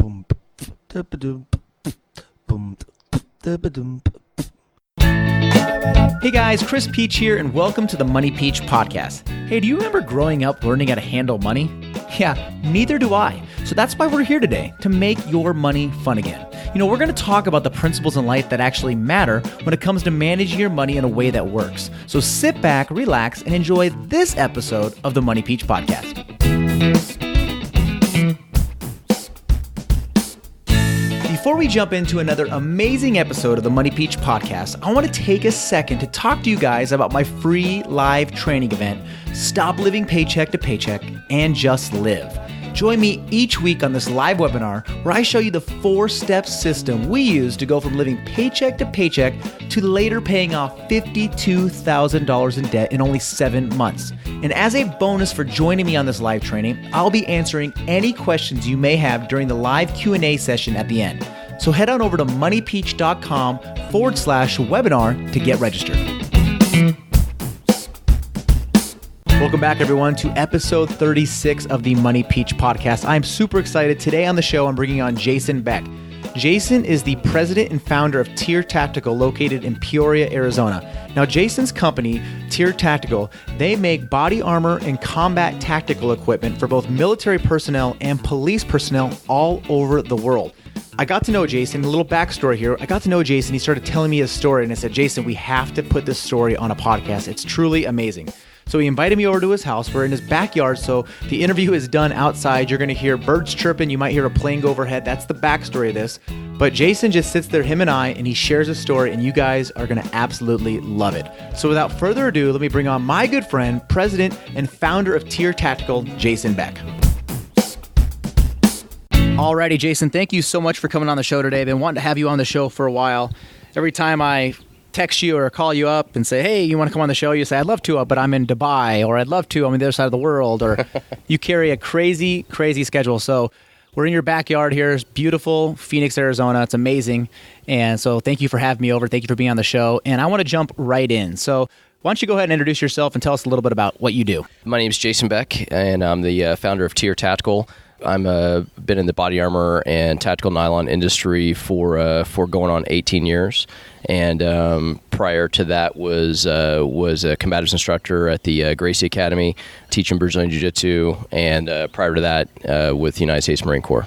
Hey guys, Chris Peach here, and welcome to the Money Peach podcast. Hey, do you remember growing up learning how to handle money? Yeah, neither do I. So that's why we're here today, to make your money fun again. You know, we're going to talk about the principles in life that actually matter when it comes to managing your money in a way that works. So sit back, relax, and enjoy this episode of the Money Peach podcast. Before we jump into another amazing episode of the Money Peach podcast, I want to take a second to talk to you guys about my free live training event, Stop Living Paycheck to Paycheck and Just Live. Join me each week on this live webinar where I show you the 4-step system we use to go from living paycheck to paycheck to later paying off $52,000 in debt in only 7 months. And as a bonus for joining me on this live training, I'll be answering any questions you may have during the live Q&A session at the end. So head on over to moneypeach.com/webinar to get registered. Welcome back, everyone, to episode 36 of the Money Peach podcast. I'm super excited. Today on the show, I'm bringing on Jason Beck. Jason is the president and founder of Tier Tactical, located in Peoria, Arizona. Now, Jason's company, Tier Tactical, they make body armor and combat tactical equipment for both military personnel and police personnel all over the world. I got to know Jason, a little backstory here. I got to know Jason. He started telling me his story, and I said, Jason, we have to put this story on a podcast. It's truly amazing. So he invited me over to his house. We're in his backyard, so the interview is done outside. You're going to hear birds chirping. You might hear a plane go overhead. That's the backstory of this. But Jason just sits there, him and I, and he shares a story, and you guys are going to absolutely love it. So without further ado, let me bring on my good friend, president and founder of Tier Tactical, Jason Beck. Alrighty, Jason, thank you so much for coming on the show today. I've been wanting to have you on the show for a while. Every time I text you or call you up and say, hey, you want to come on the show? You say, I'd love to, but I'm in Dubai, or I'd love to, I'm on the other side of the world, or you carry a crazy, crazy schedule. So we're in your backyard here. It's beautiful, Phoenix, Arizona. It's amazing. And so thank you for having me over. Thank you for being on the show. And I want to jump right in. So why don't you go ahead and introduce yourself and tell us a little bit about what you do? My name is Jason Beck, and I'm the founder of Tier Tactical. I'm been in the body armor and tactical nylon industry for going on 18 years, and prior to that was a combatives instructor at the Gracie Academy, teaching Brazilian Jiu-Jitsu, and prior to that with the United States Marine Corps.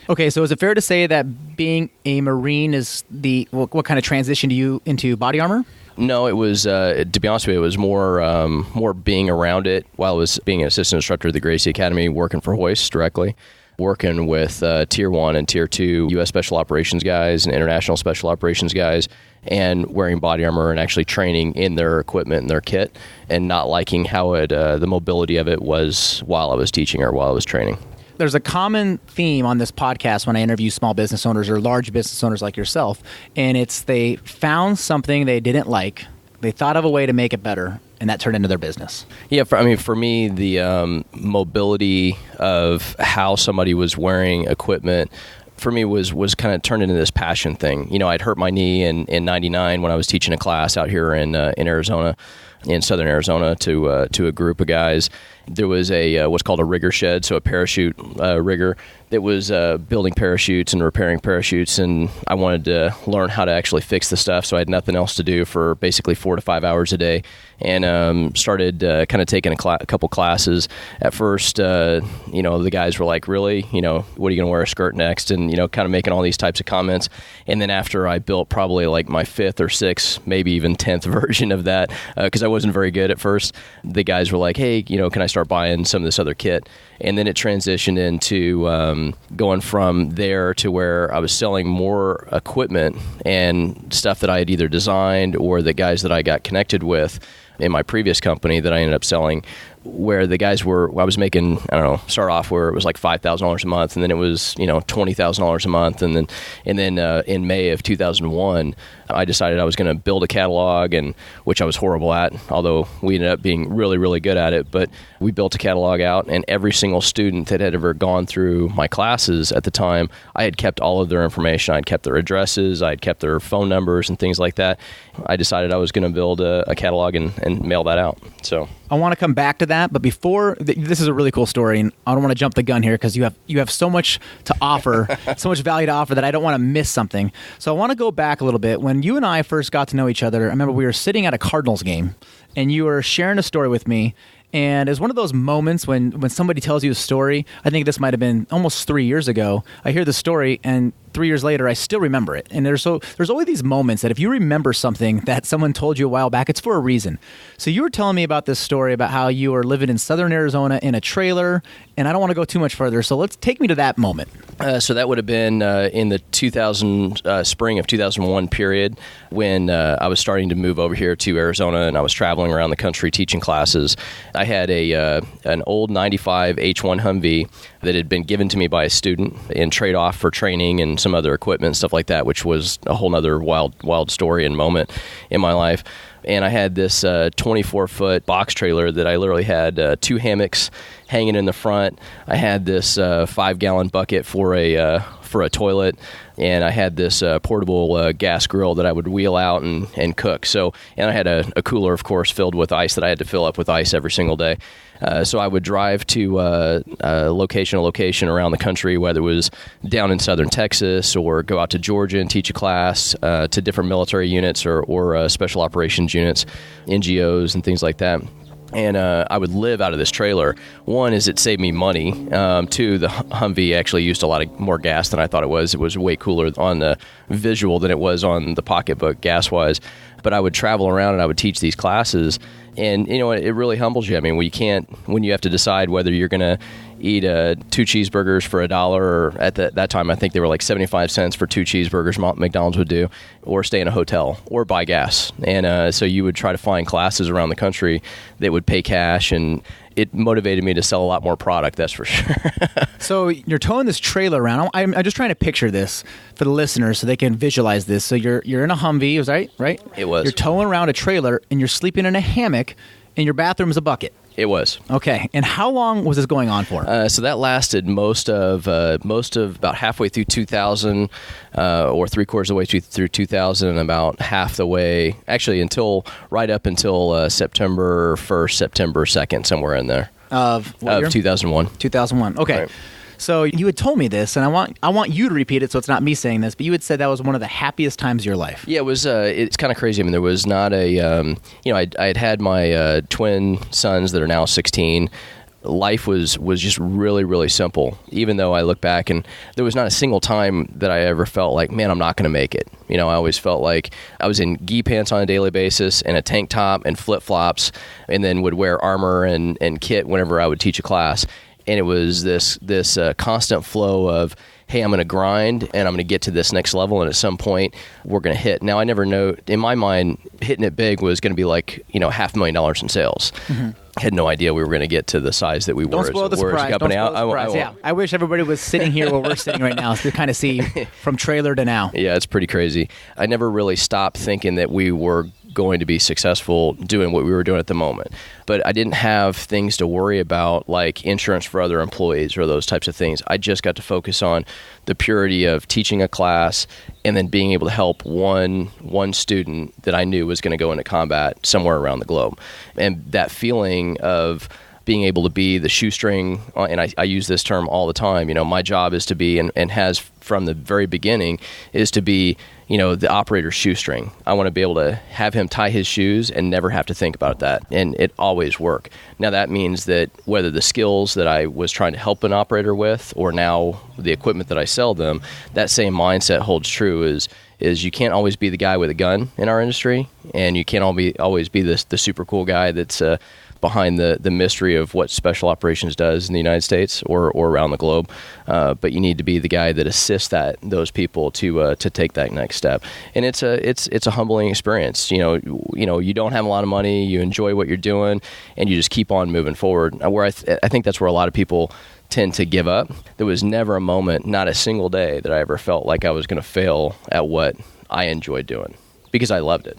Okay, so is it fair to say that being a Marine is what kind of transitioned you into body armor? No, it was, to be honest with you, it was more being around it while I was being an assistant instructor at the Gracie Academy, working for Hoist directly, working with Tier 1 and Tier 2 U.S. Special Operations guys and International Special Operations guys, and wearing body armor and actually training in their equipment and their kit, and not liking how the mobility of it was while I was teaching or while I was training. There's a common theme on this podcast when I interview small business owners or large business owners like yourself, and it's they found something they didn't like, they thought of a way to make it better, and that turned into their business. Yeah, for me, the mobility of how somebody was wearing equipment for me was kind of turned into this passion thing. You know, I'd hurt my knee in 99 when I was teaching a class out here in Arizona, in southern Arizona, to a group of guys. There was a what's called a rigger shed, so a parachute rigger that was building parachutes and repairing parachutes, and I wanted to learn how to actually fix the stuff, so I had nothing else to do for basically 4 to 5 hours a day, and started kind of taking a couple classes. At first, the guys were like, really? You know, what are you going to wear a skirt next? And, kind of making all these types of comments. And then after I built probably like my 5th or 6th, maybe even 10th version of that, because I wasn't very good at first, the guys were like, hey, can I start buying some of this other kit? And then it transitioned into going from there to where I was selling more equipment and stuff that I had either designed or the guys that I got connected with in my previous company that I ended up selling, where the guys I was making, start off where it was like $5,000 a month, and then it was, $20,000 a month. And then in May of 2001, I decided I was going to build a catalog, and which I was horrible at, although we ended up being really, really good at it. But we built a catalog out, and every single student that had ever gone through my classes at the time, I had kept all of their information. I'd kept their addresses, I'd kept their phone numbers and things like that. I decided I was going to build a catalog and mail that out. So I want to come back to that. But before, this is a really cool story, and I don't want to jump the gun here because you have so much to offer, so much value to offer that I don't want to miss something. So I want to go back a little bit. When you and I first got to know each other, I remember we were sitting at a Cardinals game, and you were sharing a story with me. And it's one of those moments when somebody tells you a story. I think this might have been almost 3 years ago. I hear the story, and 3 years later, I still remember it. And there's always these moments that if you remember something that someone told you a while back, it's for a reason. So you were telling me about this story about how you were living in southern Arizona in a trailer, and I don't want to go too much further. So let's take me to that moment. So that would have been in the spring of 2001 period when I was starting to move over here to Arizona, and I was traveling around the country teaching classes. I had an old 95 H1 Humvee that had been given to me by a student in trade-off for training and some other equipment, stuff like that, which was a whole other wild story and moment in my life. And I had this 24-foot box trailer that I literally had 2 hammocks hanging in the front. I had this 5-gallon bucket for a toilet, and I had this portable gas grill that I would wheel out and cook. So, and I had a cooler, of course, filled with ice that I had to fill up with ice every single day. So I would drive to location around the country, whether it was down in southern Texas or go out to Georgia and teach a class to different military units or special operations units, NGOs and things like that. And I would live out of this trailer. One is it saved me money. Two, the Humvee actually used a lot more gas than I thought it was. It was way cooler on the visual than it was on the pocketbook gas-wise. But I would travel around and I would teach these classes. And, you know, it really humbles you. I mean, when you have to decide whether you're going to eat 2 cheeseburgers for $1, or at that time, I think they were like 75 cents for 2 cheeseburgers McDonald's would do, or stay in a hotel or buy gas. And so you would try to find classes around the country that would pay cash, and it motivated me to sell a lot more product, that's for sure. So you're towing this trailer around. I'm just trying to picture this for the listeners so they can visualize this. So you're in a Humvee, was that right? It was. You're towing around a trailer, and you're sleeping in a hammock, and your bathroom is a bucket. It was. Okay. And how long was this going on for? So that lasted most of about halfway through 2000, or 3/4 of the way through 2000, and about half the way, actually right up until September 1st, September 2nd, somewhere in there. Of what year? 2001. 2001. Okay. Right. So you had told me this, and I want you to repeat it, so it's not me saying this, but you had said that was one of the happiest times of your life. Yeah, it was. It's kind of crazy. I mean, there was not a, I had my twin sons that are now 16. Life was just really, really simple, even though I look back and there was not a single time that I ever felt like, man, I'm not going to make it. You know, I always felt like I was in gi pants on a daily basis and a tank top and flip-flops, and then would wear armor and kit whenever I would teach a class. And it was this constant flow of, hey, I'm going to grind and I'm going to get to this next level, and at some point we're going to hit. Now, I never know, in my mind, hitting it big was going to be like, $500,000 in sales. Mm-hmm. I had no idea we were going to get to the size that we were. Don't spoil the surprise. Don't spoil the surprise. Yeah, I wish everybody was sitting here where we're sitting right now to kind of see from trailer to now. Yeah, it's pretty crazy. I never really stopped thinking that we were going to be successful doing what we were doing at the moment. But I didn't have things to worry about like insurance for other employees or those types of things. I just got to focus on the purity of teaching a class and then being able to help one student that I knew was going to go into combat somewhere around the globe. And that feeling of being able to be the shoestring, and I use this term all the time, my job is to be, and has from the very beginning, is to be, the operator's shoestring. I want to be able to have him tie his shoes and never have to think about that. And it always worked. Now that means that whether the skills that I was trying to help an operator with, or now the equipment that I sell them, that same mindset holds true is you can't always be the guy with a gun in our industry, and you can't always be the super cool guy that's behind the mystery of what special operations does in the United States or around the globe. But you need to be the guy that assists those people to take that next step. And it's a humbling experience. You don't have a lot of money, you enjoy what you're doing, and you just keep on moving forward. Where I think that's where a lot of people tend to give up. There was never a moment, not a single day, that I ever felt like I was going to fail at what I enjoyed doing, because I loved it.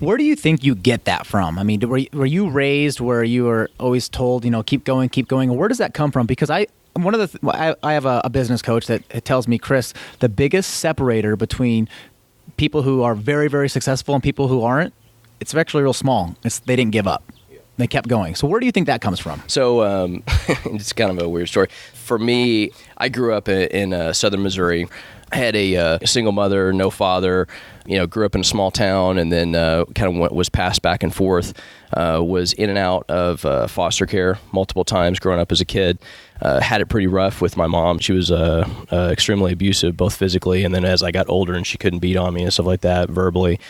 Where do you think you get that from? I mean, were you raised where you were always told, keep going? Where does that come from? Because I have a business coach that tells me, Chris, the biggest separator between people who are very, very successful and people who aren't, it's actually real small. They didn't give up. they kept going. So where do you think that comes from? So it's kind of a weird story. For me, I grew up in southern Missouri. I had a single mother, no father, grew up in a small town, and then was passed back and forth, was in and out of foster care multiple times growing up as a kid. Had it pretty rough with my mom. She was extremely abusive, both physically, and then as I got older and she couldn't beat on me and stuff like that verbally.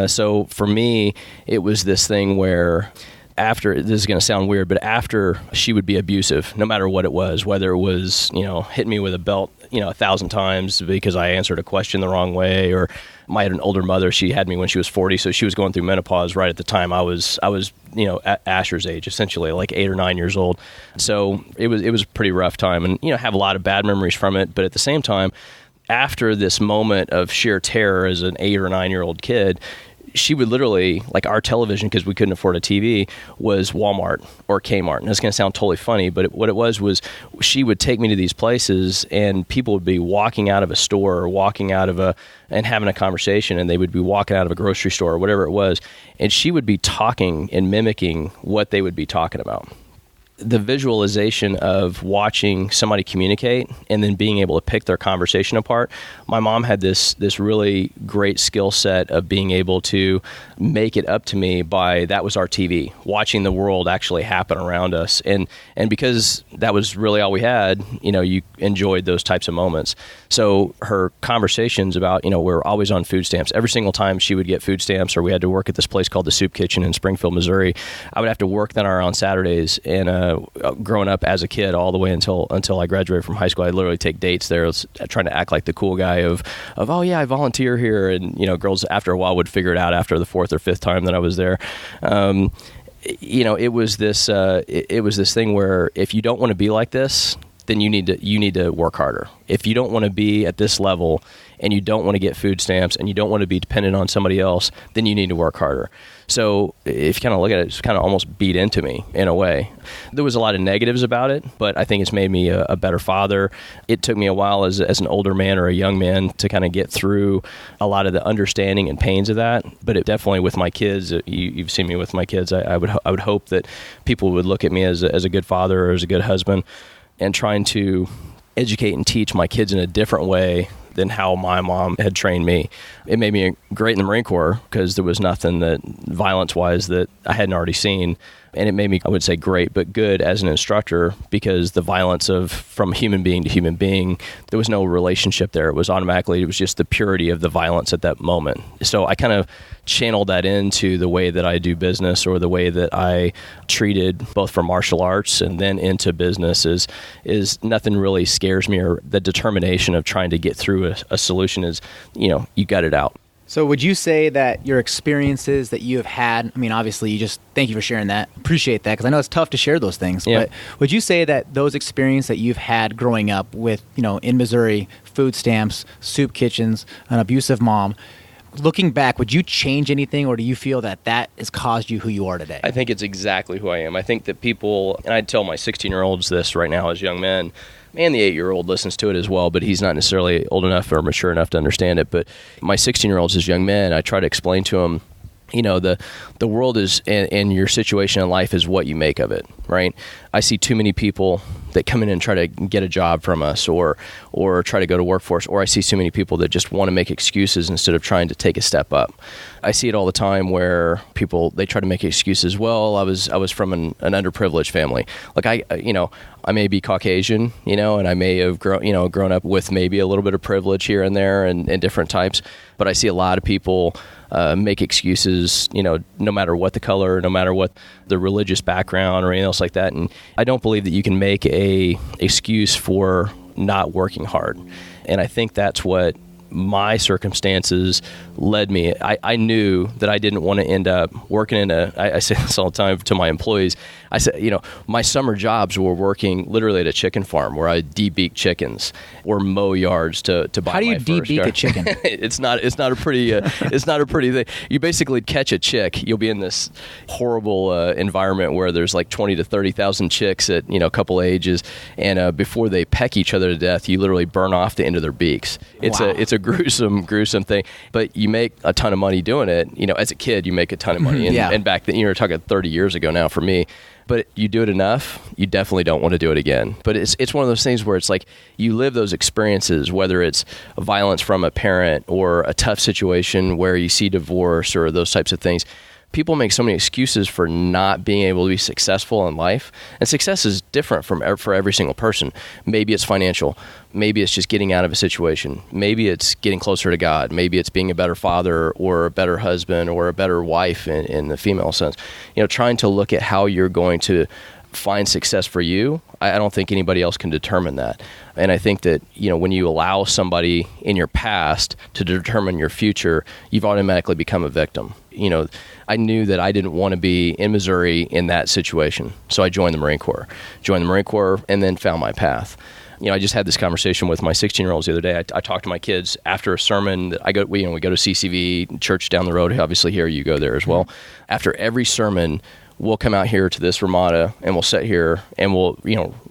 So for me, it was this thing where this is going to sound weird, but after she would be abusive, no matter what it was, whether it was, hitting me with a belt, 1,000 times because I answered a question the wrong way, or I had an older mother. She had me when she was 40, so she was going through menopause right at the time I was at Asher's age, essentially, like 8 or 9 years old. So it was a pretty rough time, and have a lot of bad memories from it. But at the same time, after this moment of sheer terror as an 8 or 9 year old kid, she would literally, like our television, because we couldn't afford a TV, was Walmart or Kmart. And it's going to sound totally funny, but what it was she would take me to these places and people would be walking out of a store or walking out of and having a conversation, and they would be walking out of a grocery store or whatever it was. And she would be talking and mimicking what they would be talking about. The visualization of watching somebody communicate and then being able to pick their conversation apart. My mom had this really great skill set of being able to make it up to me by, that was our TV, watching the world actually happen around us. And because that was really all we had, you enjoyed those types of moments. So her conversations about, we're always on food stamps. Every single time she would get food stamps, or we had to work at this place called the Soup Kitchen in Springfield, Missouri, I would have to work there on Saturdays. And growing up as a kid all the way until I graduated from high school, I'd literally take dates there. I was trying to act like the cool guy of oh yeah, I volunteer here, and girls after a while would figure it out after the 4th or 5th time that I was there. It was this thing where if you don't want to be like this, then you need to work harder. If you don't want to be at this level and you don't want to get food stamps and you don't want to be dependent on somebody else, then you need to work harder. So if you kind of look at it, it's kind of almost beat into me in a way. There was a lot of negatives about it, but I think it's made me a better father. It took me a while as an older man or a young man to kind of get through a lot of the understanding and pains of that. But it definitely, with my kids, you've seen me with my kids, I would hope that people would look at me as a good father or as a good husband, and trying to educate and teach my kids in a different way than how my mom had trained me. It made me great in the Marine Corps because there was nothing that violence-wise that I hadn't already seen. And it made me, I would say, great, but good as an instructor, because the violence from human being to human being, there was no relationship there. It was just the purity of the violence at that moment. So I kind of channeled that into the way that I do business, or the way that I treated both for martial arts and then into business is nothing really scares me, or the determination of trying to get through a solution is, you got it out. So would you say that your experiences that you have had, obviously thank you for sharing that. Appreciate that, because I know it's tough to share those things. Yeah. But would you say that those experiences that you've had growing up with, in Missouri, food stamps, soup kitchens, an abusive mom, looking back, would you change anything, or do you feel that has caused you who you are today? I think it's exactly who I am. I think that people, and I tell my 16-year-olds this right now as young men, and the 8-year-old listens to it as well, but he's not necessarily old enough or mature enough to understand it. But my 16-year-olds as young men, I try to explain to them, the world is, and your situation in life is what you make of it, right? I see too many people that come in and try to get a job from us, or try to go to workforce, or I see too many people that just want to make excuses instead of trying to take a step up. I see it all the time where people, they try to make excuses. Well, I was from an underprivileged family. Like I may be Caucasian, and I may have grown up with maybe a little bit of privilege here and there and different types, but I see a lot of people make excuses, no matter what the color, no matter what the religious background or anything else like that. And I don't believe that you can make a excuse for not working hard. And I think that's what my circumstances led me. I knew that I didn't want to end up working I say this all the time to my employees. I said, my summer jobs were working literally at a chicken farm where I debeak chickens or mow yards to buy. How do you debeak a chicken? It's not a pretty thing. You basically catch a chick. You'll be in this horrible environment where there's like 20 to 30,000 chicks at a couple ages, and before they peck each other to death, you literally burn off the end of their beaks. It's a gruesome thing. But you make a ton of money doing it. As a kid, you make a ton of money. And back then, you're talking 30 years ago now for me. But you do it enough, you definitely don't want to do it again. But it's one of those things where it's like you live those experiences, whether it's violence from a parent or a tough situation where you see divorce or those types of things. People make so many excuses for not being able to be successful in life. And success is different for every single person. Maybe it's financial. Maybe it's just getting out of a situation. Maybe it's getting closer to God. Maybe it's being a better father or a better husband or a better wife in the female sense. Trying to look at how you're going to find success for you, I don't think anybody else can determine that. And I think that, when you allow somebody in your past to determine your future, you've automatically become a victim. I knew that I didn't want to be in Missouri in that situation. So I joined the Marine Corps. And then found my path. I just had this conversation with my 16-year-olds the other day. I talked to my kids after a sermon. We go to CCV, church down the road. Obviously here, you go there as well. After every sermon, we'll come out here to this Ramada and we'll sit here and we'll,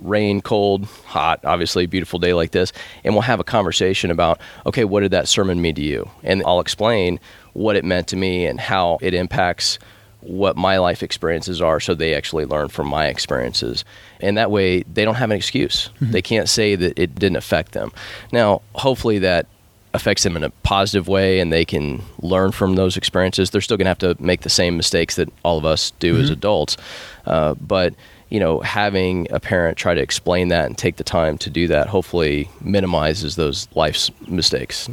rain, cold, hot, obviously beautiful day like this. And we'll have a conversation about, okay, what did that sermon mean to you? And I'll explain what it meant to me and how it impacts what my life experiences are, so they actually learn from my experiences. And that way they don't have an excuse. Mm-hmm. They can't say that it didn't affect them. Now, hopefully that affects them in a positive way and they can learn from those experiences. They're still going to have to make the same mistakes that all of us do as adults. But having a parent try to explain that and take the time to do that hopefully minimizes those life's mistakes,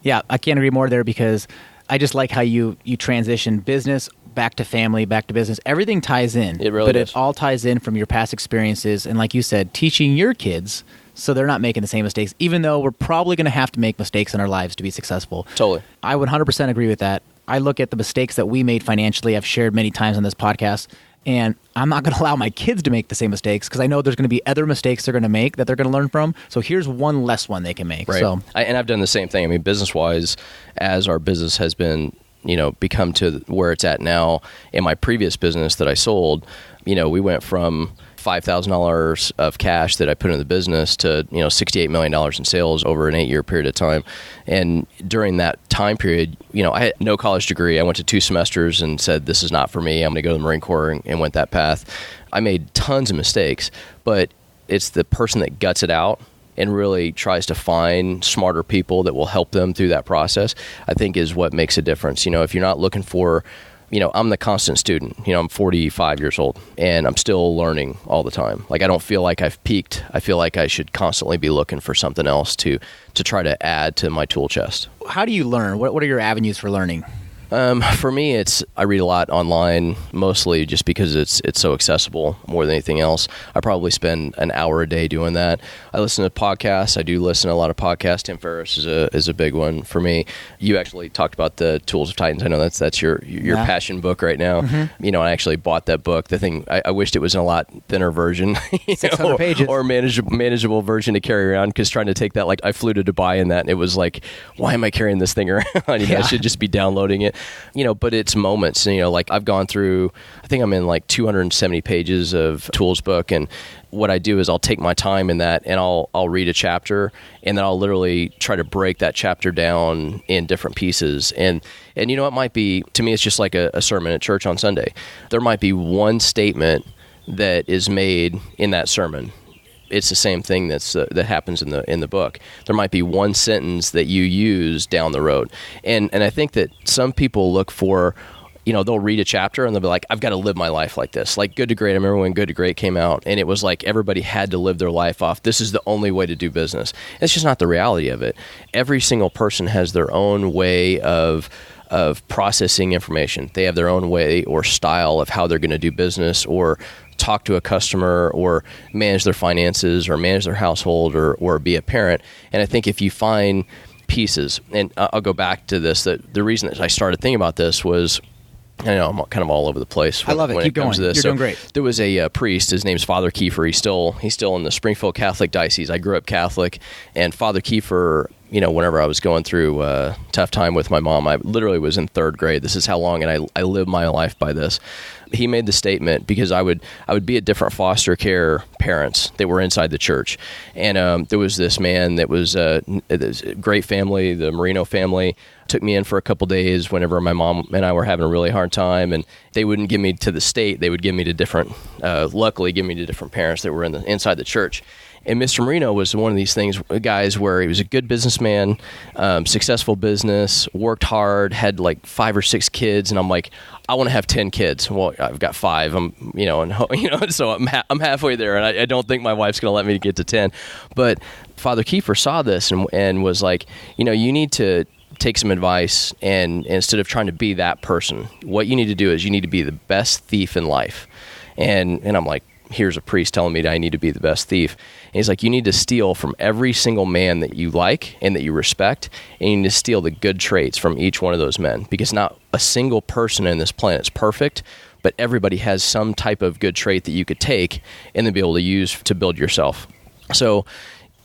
Yeah, I can't agree more there, because I just like how you transition business back to family, back to business. Everything ties in. It really does. It all ties in from your past experiences. And like you said, teaching your kids so they're not making the same mistakes, even though we're probably going to have to make mistakes in our lives to be successful. Totally. I would 100% agree with that. I look at the mistakes that we made financially. I've shared many times on this podcast, and I'm not going to allow my kids to make the same mistakes, because I know there's going to be other mistakes they're going to make that they're going to learn from. So here's one less one they can make. Right. So, and I've done the same thing. I mean, business-wise, as our business has been, become to where it's at now, in my previous business that I sold, we went from $5,000 of cash that I put in the business to, $68 million in sales over an 8-year period of time. And during that time period, I had no college degree. I went to 2 semesters and said, this is not for me. I'm going to go to the Marine Corps, and went that path. I made tons of mistakes, but it's the person that guts it out and really tries to find smarter people that will help them through that process, I think is what makes a difference. If you're not looking for, I'm the constant student. I'm 45 years old and I'm still learning all the time. Like, I don't feel like I've peaked. I feel like I should constantly be looking for something else to try to add to my tool chest. How do you learn? What are your avenues for learning? For me, I read a lot online, mostly just because it's so accessible more than anything else. I probably spend an hour a day doing that. I listen to podcasts. I do listen to a lot of podcasts. Tim Ferriss is a big one for me. You actually talked about the Tools of Titans. I know that's your passion book right now. Mm-hmm. I actually bought that book. The thing, I wished it was in a lot thinner version, 600 pages, or manageable version to carry around. Because trying to take that, I flew to Dubai in that, and it was like, why am I carrying this thing around? I should just be downloading it. But it's moments, I've gone through, I think I'm in 270 pages of tools book. And what I do is I'll take my time in that, and I'll read a chapter, and then I'll literally try to break that chapter down in different pieces. And it might be, to me, it's just like a sermon at church on Sunday. There might be one statement that is made in that sermon. It's the same thing that happens in the book. There might be one sentence that you use down the road, and I think that some people look for, they'll read a chapter and they'll be like, I've got to live my life like this. Like Good to Great. I remember when Good to Great came out, and it was like everybody had to live their life off. This is the only way to do business. It's just not the reality of it. Every single person has their own way of processing information. They have their own way or style of how they're going to do business, or talk to a customer, or manage their finances, or manage their household, or be a parent. And I think if you find pieces, and I'll go back to this, that the reason that I started thinking about this was, I know I'm kind of all over the place. I love it. Keep going. You're doing great. There was a priest. His name's Father Kiefer. He's still in the Springfield Catholic Diocese. I grew up Catholic, and Father Kiefer whenever I was going through a tough time with my mom, I literally was in third grade. This is how long, and I lived my life by this. He made the statement because I would be at different foster care parents that were inside the church. And there was this man that was a great family, the Marino family, took me in for a couple days whenever my mom and I were having a really hard time. And they wouldn't give me to the state. They would give me to luckily give me to different parents that were inside the church. And Mr. Marino was one of these guys where he was a good businessman, successful business, worked hard, had like 5 or 6 kids, and I'm like, I want to have 10 kids. Well, I've got 5. So I'm halfway there, and I don't think my wife's going to let me get to 10. But Father Kiefer saw this and was like, you need to take some advice, and instead of trying to be that person, what you need to do is you need to be the best thief in life. And I'm like, here's a priest telling me that I need to be the best thief. And he's like, you need to steal from every single man that you like and that you respect, and you need to steal the good traits from each one of those men, because not a single person in this planet is perfect, but everybody has some type of good trait that you could take and then be able to use to build yourself. So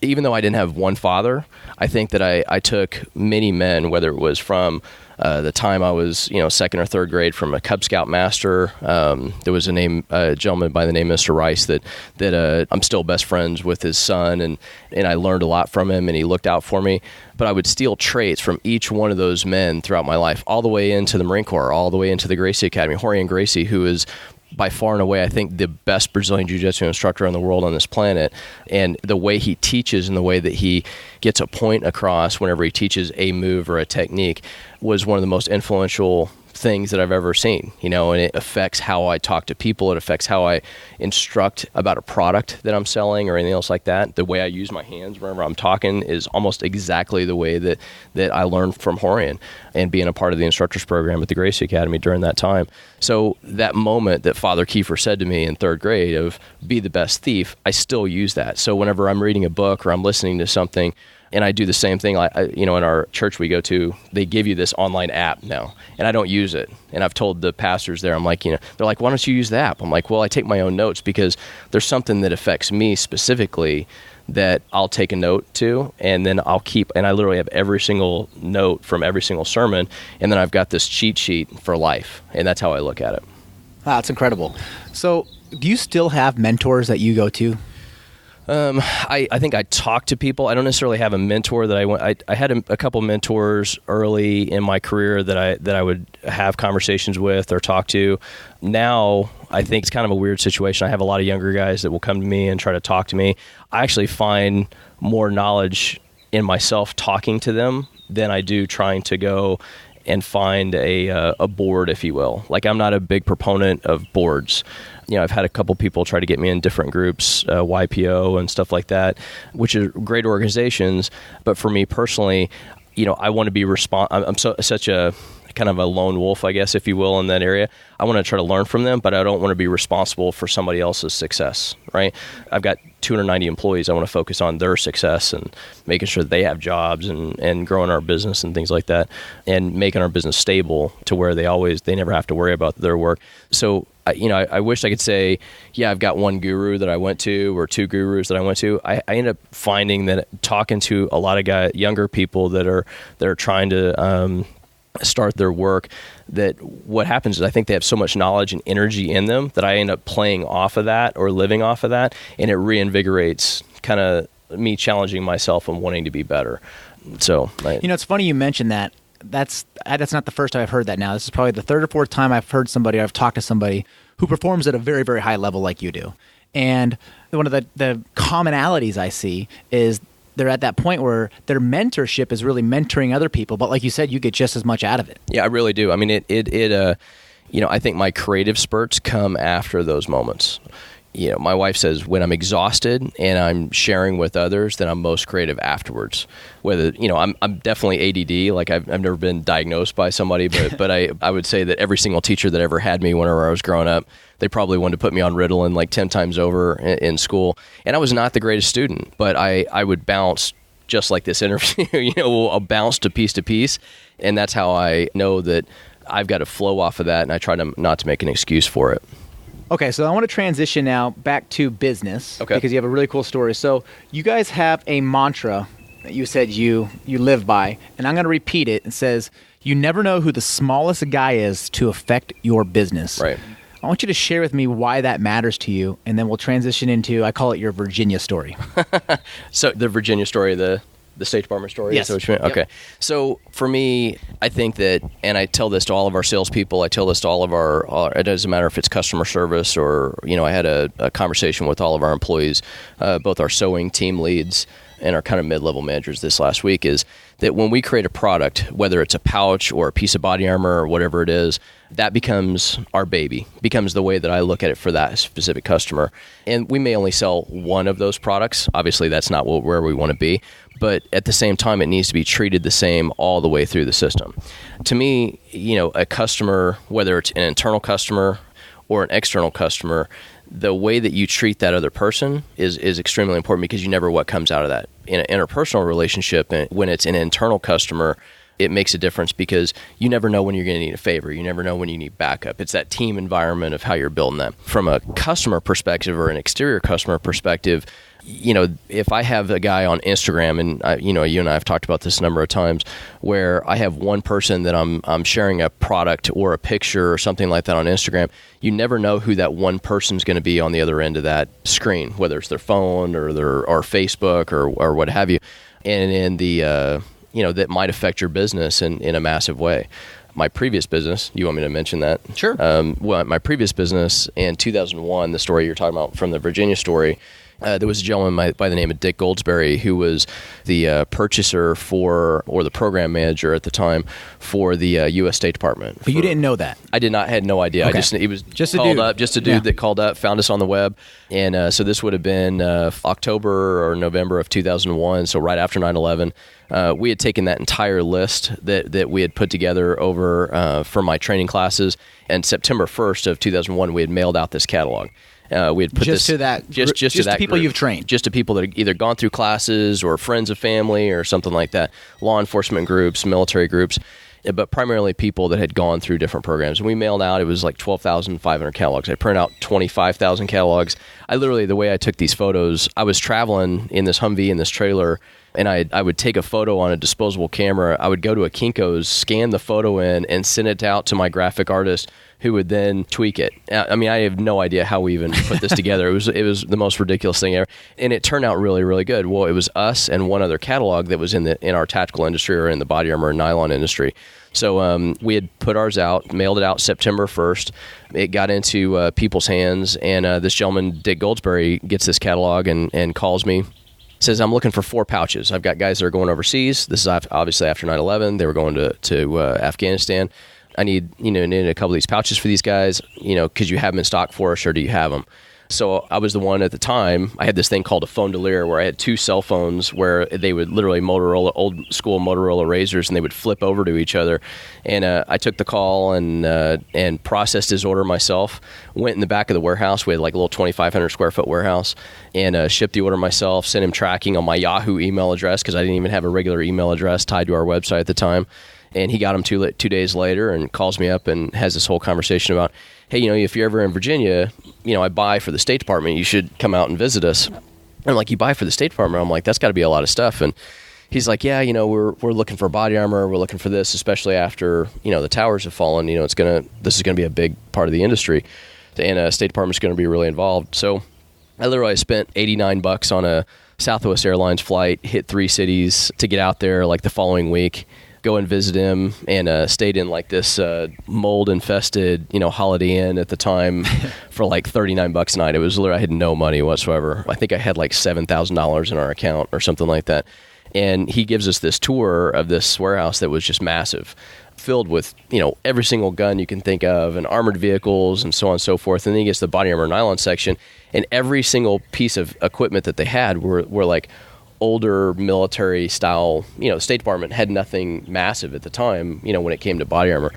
even though I didn't have one father, I think that I took many men, whether it was from the time I was, second or third grade, from a Cub Scout master. There was a gentleman by the name of Mr. Rice that I'm still best friends with his son, and I learned a lot from him, and he looked out for me. But I would steal traits from each one of those men throughout my life, all the way into the Marine Corps, all the way into the Gracie Academy. Rorion Gracie, who is by far and away, I think, the best Brazilian Jiu-Jitsu instructor in the world on this planet. And the way he teaches and the way that he gets a point across whenever he teaches a move or a technique was one of the most influential things that I've ever seen, and it affects how I talk to people. It affects how I instruct about a product that I'm selling or anything else like that. The way I use my hands whenever I'm talking is almost exactly the way that I learned from Rorion and being a part of the instructors program at the Gracie Academy during that time. So that moment that Father Kiefer said to me in third grade of be the best thief, I still use that. So whenever I'm reading a book or I'm listening to something, and I do the same thing, in our church we go to, they give you this online app now, and I don't use it. And I've told the pastors there, I'm like, they're like, why don't you use the app? I'm like, well, I take my own notes because there's something that affects me specifically that I'll take a note to, and then I'll keep, and I literally have every single note from every single sermon, and then I've got this cheat sheet for life, and that's how I look at it. Wow, that's incredible. So do you still have mentors that you go to? I think I talk to people. I don't necessarily have a mentor that I had a couple mentors early in my career that I would have conversations with or talk to. Now, I think it's kind of a weird situation. I have a lot of younger guys that will come to me and try to talk to me. I actually find more knowledge in myself talking to them than I do trying to go and find a board, if you will. Like, I'm not a big proponent of boards. I've had a couple people try to get me in different groups, YPO and stuff like that, which are great organizations. But for me personally, I want to be I'm such a kind of a lone wolf, I guess, if you will, in that area. I want to try to learn from them, but I don't want to be responsible for somebody else's success, right? I've got 290 employees. I want to focus on their success and making sure that they have jobs and growing our business and things like that, and making our business stable to where they never have to worry about their work. So, I wish I could say, yeah, I've got one guru that I went to or 2 gurus that I went to. I end up finding that talking to a lot of younger people that are trying to start their work, that what happens is I think they have so much knowledge and energy in them that I end up playing off of that or living off of that, and it reinvigorates kind of me challenging myself and wanting to be better. So, it's funny you mentioned that. That's not the first time I've heard that now. This is probably the 3rd or 4th time I've talked to somebody who performs at a very, very high level like you do. And one of the commonalities I see is they're at that point where their mentorship is really mentoring other people. But like you said, you get just as much out of it. Yeah, I really do. I mean, I think my creative spurts come after those moments. My wife says when I'm exhausted and I'm sharing with others, then I'm most creative afterwards. Whether, I'm definitely ADD. Like I've never been diagnosed by somebody, but I would say that every single teacher that ever had me whenever I was growing up, they probably wanted to put me on Ritalin like 10 times over in school. And I was not the greatest student, but I would bounce just like this interview, I'll bounce to piece. And that's how I know that I've got to flow off of that. And I try not to make an excuse for it. Okay, so I want to transition now back to business, because you have a really cool story. So you guys have a mantra that you said you live by, and I'm going to repeat it. It says, you never know who the smallest guy is to affect your business. Right. I want you to share with me why that matters to you, and then we'll transition into, I call it your Virginia story. So the Virginia story, the State Department story? Yes. Is that what you meant? Yep. Okay. So for me, I think that, and I tell this to all of our salespeople, I tell this to all of our, it doesn't matter if it's customer service or, I had a conversation with all of our employees, both our sewing team leads and our kind of mid-level managers this last week, is that when we create a product, whether it's a pouch or a piece of body armor or whatever it is, that becomes our baby, becomes the way that I look at it for that specific customer. And we may only sell one of those products. Obviously, that's not where we want to be. But at the same time, it needs to be treated the same all the way through the system. To me, a customer, whether it's an internal customer or an external customer, the way that you treat that other person is extremely important, because you never know what comes out of that. In an interpersonal relationship, when it's an internal customer, it makes a difference, because you never know when you're going to need a favor. You never know when you need backup. It's that team environment of how you're building that. From a customer perspective or an exterior customer perspective, if I have a guy on Instagram, and you and I have talked about this a number of times, where I have one person that I'm sharing a product or a picture or something like that on Instagram, you never know who that one person's going to be on the other end of that screen, whether it's their phone or or Facebook or what have you, and in the that might affect your business in a massive way. My previous business, you want me to mention that? Sure. My previous business in 2001, the story you're talking about from the Virginia story, there was a gentleman by the name of Dick Goldsberry, who was the purchaser or the program manager at the time for the U.S. State Department. But you didn't know that? I had no idea. Okay. He was just called a dude. Up, just a dude that called up, found us on the web. And so this would have been October or November of 2001, so right after 9/11. We had taken that entire list that we had put together over for my training classes, and September 1st of 2001, we had mailed out this catalog. We had put just this to that, just to that people group. You've trained, just to people that have either gone through classes or friends of family or something like that, law enforcement groups, military groups, but primarily people that had gone through different programs. And we mailed out, it was like 12,500 catalogs. I printed out 25,000 catalogs. I literally, the way I took these photos, I was traveling in this Humvee in this trailer, and I would take a photo on a disposable camera. I would go to a Kinko's, scan the photo in, and send it out to my graphic artist, who would then tweak it. I mean, I have no idea how we even put this together. It was the most ridiculous thing ever, and it turned out really, really good. Well, it was us and one other catalog that was in our tactical industry or in the body armor and nylon industry. So we had put ours out, mailed it out September 1st. It got into people's hands, and this gentleman, Dick Goldsberry, gets this catalog and calls me. Says, I'm looking for 4 pouches. I've got guys that are going overseas. This is obviously after 9/11. They were going to Afghanistan. I need a couple of these pouches for these guys. Could you have them in stock for us, or do you have them? So I was the one at the time. I had this thing called a phone delire, where I had 2 cell phones where they would literally old school Motorola razors, and they would flip over to each other. And I took the call and processed his order myself. Went in the back of the warehouse. We had like a little 2,500 square foot warehouse, and shipped the order myself. Sent him tracking on my Yahoo email address, because I didn't even have a regular email address tied to our website at the time. And he got him 2 days later and calls me up and has this whole conversation about, hey, if you're ever in Virginia, I buy for the State Department. You should come out and visit us. And I'm like, you buy for the State Department? I'm like, that's got to be a lot of stuff. And he's like, yeah, we're looking for body armor. We're looking for this, especially after, the towers have fallen. This is going to be a big part of the industry. And State Department's going to be really involved. So I literally spent $89 on a Southwest Airlines flight, hit 3 cities to get out there like the following week. Go and visit him, and stayed in like this mold-infested, Holiday Inn at the time for like $39 a night. It was literally, I had no money whatsoever. I think I had like $7,000 in our account or something like that. And he gives us this tour of this warehouse that was just massive, filled with, every single gun you can think of, and armored vehicles and so on and so forth. And then he gets to the body armor nylon section, and every single piece of equipment that they had were like older military style. The State Department had nothing massive at the time, when it came to body armor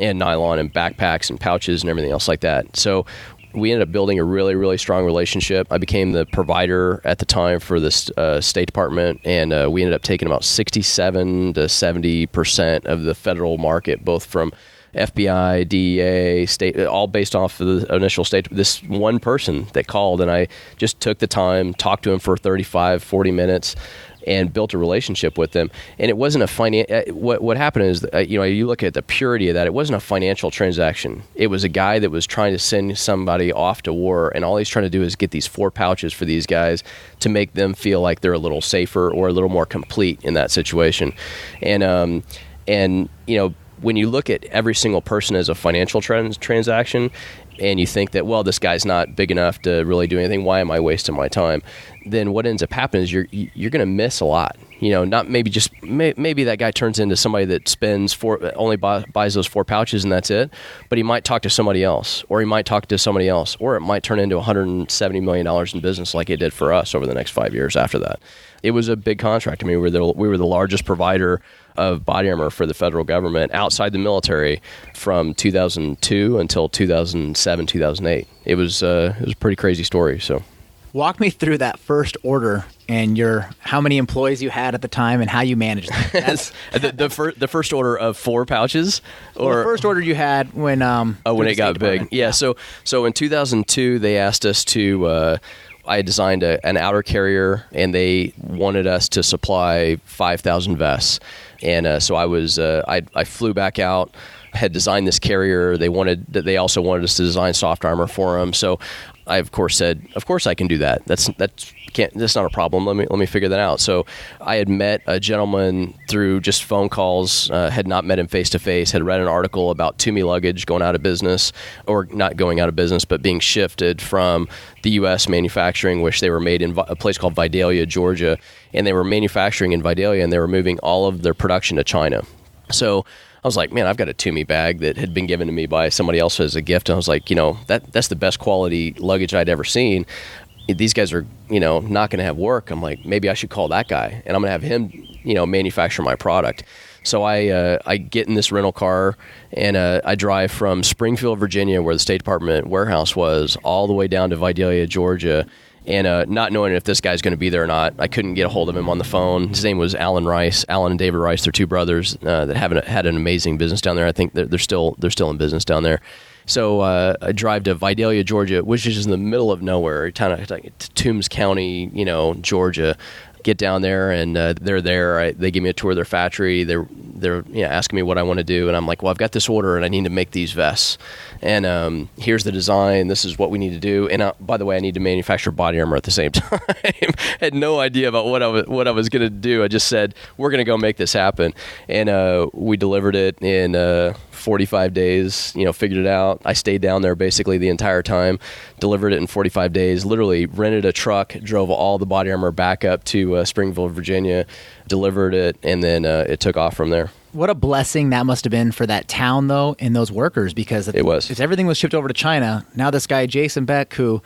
and nylon and backpacks and pouches and everything else like that. So we ended up building a really, really strong relationship. I became the provider at the time for this State Department, and we ended up taking about 67 to 70% of the federal market, both from FBI, DEA, state, all based off of the initial state. This one person that called, and I just took the time, talked to him for 35, 40 minutes, and built a relationship with them. And it wasn't a what happened is, you look at the purity of that, it wasn't a financial transaction. It was a guy that was trying to send somebody off to war, and all he's trying to do is get these 4 pouches for these guys to make them feel like they're a little safer or a little more complete in that situation. And when you look at every single person as a financial transaction, and you think that, well, this guy's not big enough to really do anything, why am I wasting my time? Then what ends up happening is you're going to miss a lot. Not maybe maybe that guy turns into somebody that spends only buys those 4 pouches and that's it, but he might talk to somebody else, or he might talk to somebody else, or it might turn into $170 million in business like it did for us over the next 5 years after that. It was a big contract. I mean, we were the largest provider of body armor for the federal government outside the military from 2002 until 2007, 2008. It was a pretty crazy story. So, walk me through that first order and how many employees you had at the time and how you managed that. the first order of 4 pouches, or the first order you had when it got big. Yeah. So in 2002 they asked us to. I had designed an outer carrier, and they wanted us to supply 5,000 vests. And so I flew back out, had designed this carrier. They also wanted us to design soft armor for them. So I, of course, said, of course I can do that. That's not a problem. Let me figure that out. So I had met a gentleman through just phone calls, had not met him face to face, had read an article about Toomey luggage going out of business, or not going out of business, but being shifted from the U.S. manufacturing, which they were made in a place called Vidalia, Georgia, and they were manufacturing in Vidalia, and they were moving all of their production to China. So I was like, man, I've got a Toomey bag that had been given to me by somebody else as a gift. And I was like, that's the best quality luggage I'd ever seen. These guys are, not going to have work. I'm like, maybe I should call that guy, and I'm going to have him, manufacture my product. So I get in this rental car, and I drive from Springfield, Virginia, where the State Department warehouse was, all the way down to Vidalia, Georgia. And not knowing if this guy's going to be there or not, I couldn't get a hold of him on the phone. His name was Alan Rice. Alan and David Rice, they're 2 brothers that had an amazing business down there. I think they're still in business down there. So I drive to Vidalia, Georgia, which is in the middle of nowhere, kind of like Toombs County, Georgia. Get down there, and they're there. They give me a tour of their factory. They're asking me what I want to do, and I'm like, well, I've got this order, and I need to make these vests. And here's the design. This is what we need to do. And by the way, I need to manufacture body armor at the same time. Had no idea about what I was going to do. I just said, we're going to go make this happen. And we delivered it in 45 days. Figured it out. I stayed down there basically the entire time. Delivered it in 45 days. Literally rented a truck, drove all the body armor back up to Springfield, Virginia, delivered it, and then it took off from there. What a blessing that must have been for that town, though, and those workers, because it was. Everything was shipped over to China. Now this guy, Jason Beck, who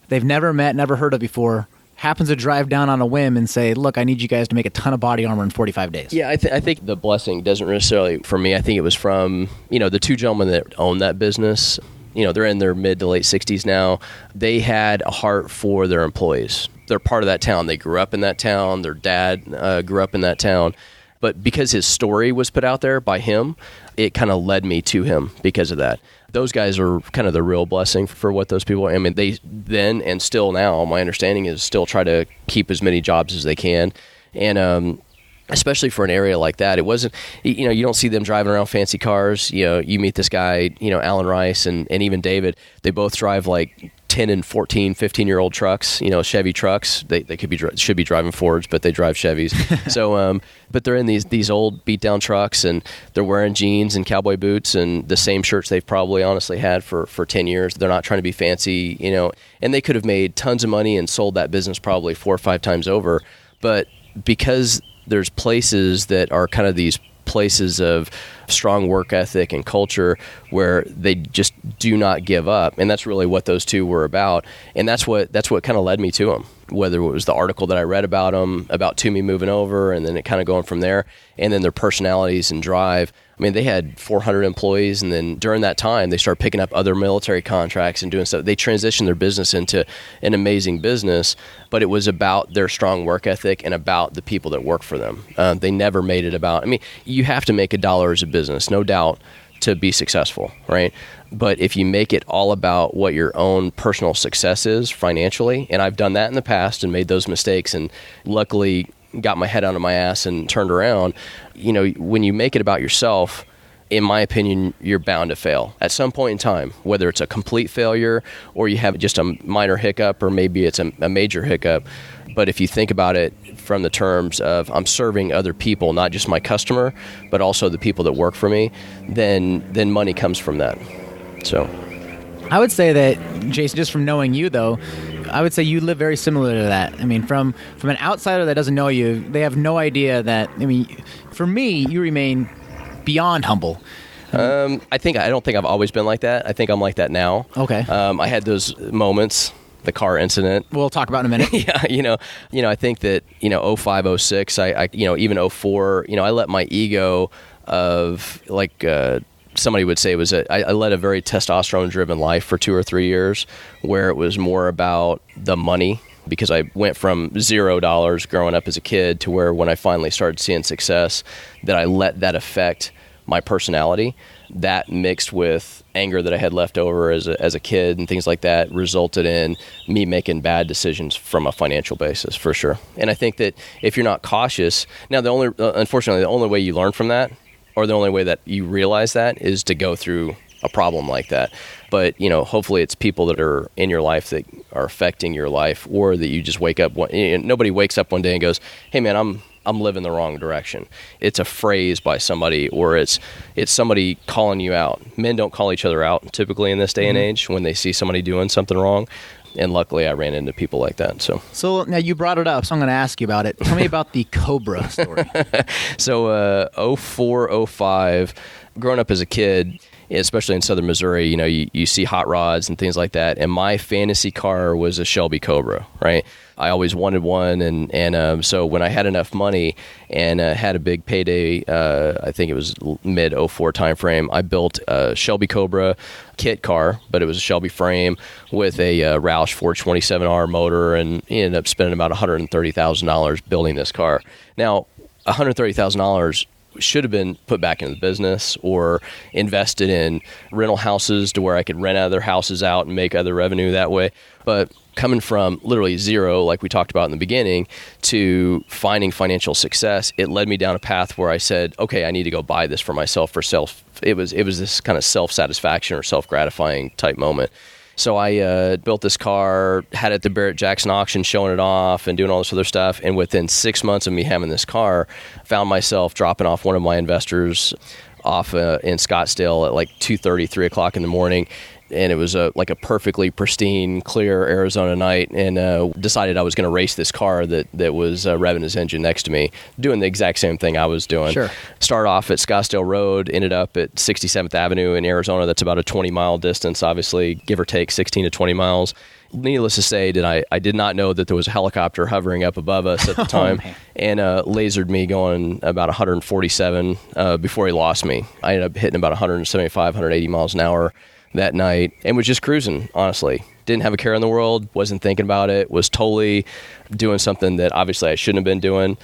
they've never met, never heard of before, happens to drive down on a whim and say, look, I need you guys to make a ton of body armor in 45 days. Yeah, I think the blessing doesn't necessarily, for me, I think it was from, the 2 gentlemen that own that business. They're in their mid to late 60s now. They had a heart for their employees. They're part of that town. They grew up in that town. Their dad grew up in that town. But because his story was put out there by him, it kind of led me to him because of that. Those guys are kind of the real blessing for what those people are. I mean, they then and still now, my understanding is still try to keep as many jobs as they can. And especially for an area like that, it wasn't, you don't see them driving around fancy cars. You meet this guy, Alan Rice and even David, they both drive like 10 and 14, 15-year-old trucks, Chevy trucks. They should be driving Fords, but they drive Chevys. So, but they're in these old beat-down trucks, and they're wearing jeans and cowboy boots and the same shirts they've probably honestly had for 10 years. They're not trying to be fancy, and they could have made tons of money and sold that business probably 4 or 5 times over. But because there's places that are kind of these places of strong work ethic and culture where they just do not give up, and that's really what those 2 were about. And that's what kind of led me to them, whether it was the article that I read about them, about Toomey moving over, and then it kind of going from there, and then their personalities and drive. I mean, they had 400 employees, and then during that time, they started picking up other military contracts and doing stuff. They transitioned their business into an amazing business, but it was about their strong work ethic and about the people that work for them. They never made it about, you have to make $1 as a business, no doubt, to be successful, right? But if you make it all about what your own personal success is financially, and I've done that in the past and made those mistakes, and luckily got my head out of my ass and turned around. When you make it about yourself, in my opinion, you're bound to fail at some point in time, whether it's a complete failure or you have just a minor hiccup, or maybe it's a major hiccup. But if you think about it from the terms of I'm serving other people, not just my customer, but also the people that work for me, then money comes from that. So I would say that, Jason, just from knowing you, though, I would say you live very similar to that. I mean, from an outsider that doesn't know you, they have no idea that, for me, you remain beyond humble. I don't think I've always been like that. I think I'm like that now. Okay. I had those moments, the car incident. We'll talk about in a minute. Yeah, I think that, 05, 06, I even 04, I let my ego of somebody would say I led a very testosterone-driven life for 2 or 3 years, where it was more about the money, because I went from $0 growing up as a kid to where when I finally started seeing success, that I let that affect my personality. That mixed with anger that I had left over as a kid and things like that resulted in me making bad decisions from a financial basis, for sure. And I think that if you're not cautious, now unfortunately, the only way you learn from that, or the only way that you realize that, is to go through a problem like that. But, hopefully it's people that are in your life that are affecting your life, or that you just wake up nobody wakes up one day and goes, hey man, I'm living the wrong direction. It's a phrase by somebody, or it's somebody calling you out. Men don't call each other out typically in this day and age when they see somebody doing something wrong. And luckily I ran into people like that. So now you brought it up, so I'm going to ask you about it. Tell me about the Cobra story. So 04, 05, growing up as a kid, especially in southern Missouri, you see hot rods and things like that. And my fantasy car was a Shelby Cobra, right? I always wanted one. And so when I had enough money and had a big payday, I think it was mid 04 timeframe, I built a Shelby Cobra kit car, but it was a Shelby frame with a Roush 427R motor, and ended up spending about $130,000 building this car. Now, $130,000 should have been put back into the business or invested in rental houses to where I could rent other houses out and make other revenue that way. But coming from literally zero, like we talked about in the beginning, to finding financial success, it led me down a path where I said, okay, I need to go buy this for myself for self. It was this kind of self-satisfaction or self-gratifying type moment. So I built this car, had it at the Barrett Jackson auction, showing it off and doing all this other stuff. And within 6 months of me having this car, found myself dropping off one of my investors off in Scottsdale at like 2:30, 3 o'clock in the morning. And it was like a perfectly pristine, clear Arizona night, and decided I was going to race this car that was revving his engine next to me, doing the exact same thing I was doing. Sure. Started off at Scottsdale Road, ended up at 67th Avenue in Arizona. That's about a 20-mile distance, obviously, give or take 16 to 20 miles. Needless to say, I did not know that there was a helicopter hovering up above us at the time, and lasered me going about 147 before he lost me. I ended up hitting about 175, 180 miles an hour that night, and was just cruising, honestly. Didn't have a care in the world, wasn't thinking about it, was totally doing something that obviously I shouldn't have been doing.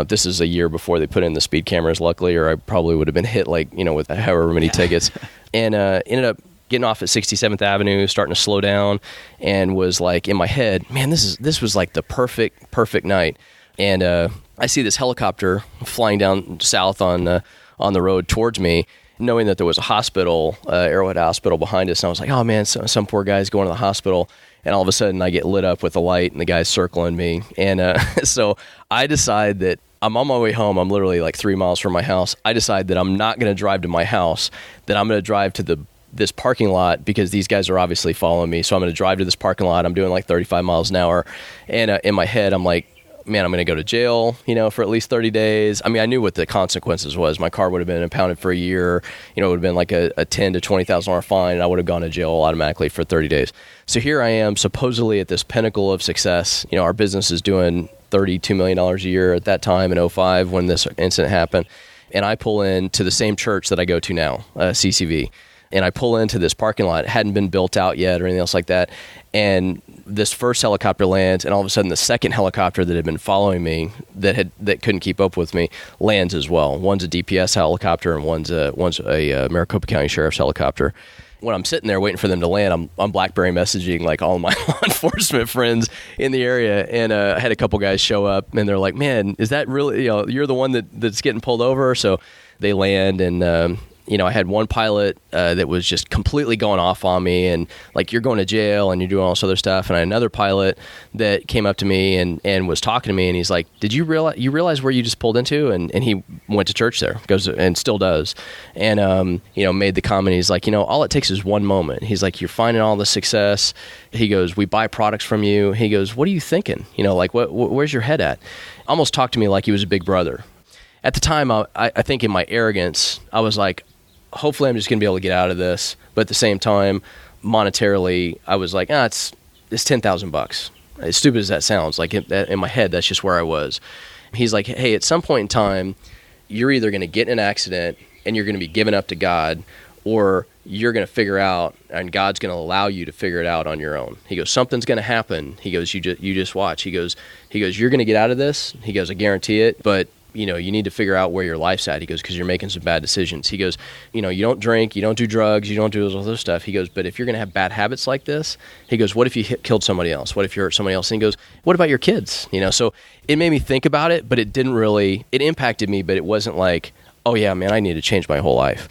This is a year before they put in the speed cameras, luckily, or I probably would have been hit with however many tickets. And ended up getting off at 67th Avenue, starting to slow down, and was like in my head, man, this was like the perfect night. And I see this helicopter flying down south on the road towards me, knowing that there was a hospital, Arrowhead Hospital behind us. And I was like, oh man, some poor guy's going to the hospital. And all of a sudden I get lit up with a light and the guy's circling me. And so I decide that I'm on my way home. I'm literally like 3 miles from my house. I decide that I'm not going to drive to my house, that I'm going to drive to this parking lot, because these guys are obviously following me. So I'm going to drive to this parking lot. I'm doing like 35 miles an hour. And in my head, I'm like, man, I'm going to go to jail, for at least 30 days. I mean, I knew what the consequences was. My car would have been impounded for a year. It would have been like a $10,000 to $20,000 fine, and I would have gone to jail automatically for 30 days. So here I am, supposedly at this pinnacle of success. Our business is doing $32 million a year at that time in 05 when this incident happened. And I pull into the same church that I go to now, CCV. And I pull into this parking lot. It hadn't been built out yet or anything else like that. And this first helicopter lands, and all of a sudden the second helicopter that had been following me that couldn't keep up with me lands as well. One's a DPS helicopter and one's a Maricopa County Sheriff's helicopter. When I'm sitting there waiting for them to land, I'm BlackBerry messaging like all my law enforcement friends in the area. And I had a couple guys show up and they're like, man, is that really, you're the one that's getting pulled over? So they land and, I had one pilot that was just completely going off on me and like, you're going to jail and you're doing all this other stuff. And I had another pilot that came up to me and was talking to me and he's like, did you realize where you just pulled into? And he went to church there, goes and still does. And, made the comment, he's like, all it takes is one moment. He's like, you're finding all the success. He goes, we buy products from you. He goes, what are you thinking? Where's your head at? Almost talked to me like he was a big brother. At the time, I think in my arrogance, I was like, hopefully I'm just going to be able to get out of this. But at the same time, monetarily, I was like, it's $10,000. As stupid as that sounds, like in my head, that's just where I was. He's like, hey, at some point in time, you're either going to get in an accident and you're going to be given up to God, or you're going to figure out and God's going to allow you to figure it out on your own. He goes, something's going to happen. He goes, you just watch. He goes, you're going to get out of this. He goes, I guarantee it. But you need to figure out where your life's at. He goes, because you're making some bad decisions. He goes, you don't drink, you don't do drugs, you don't do all this other stuff. He goes, but if you're going to have bad habits like this, he goes, what if you killed somebody else? What if you hurt somebody else? And he goes, what about your kids? So it made me think about it, but it impacted me, but it wasn't like, oh yeah, man, I need to change my whole life.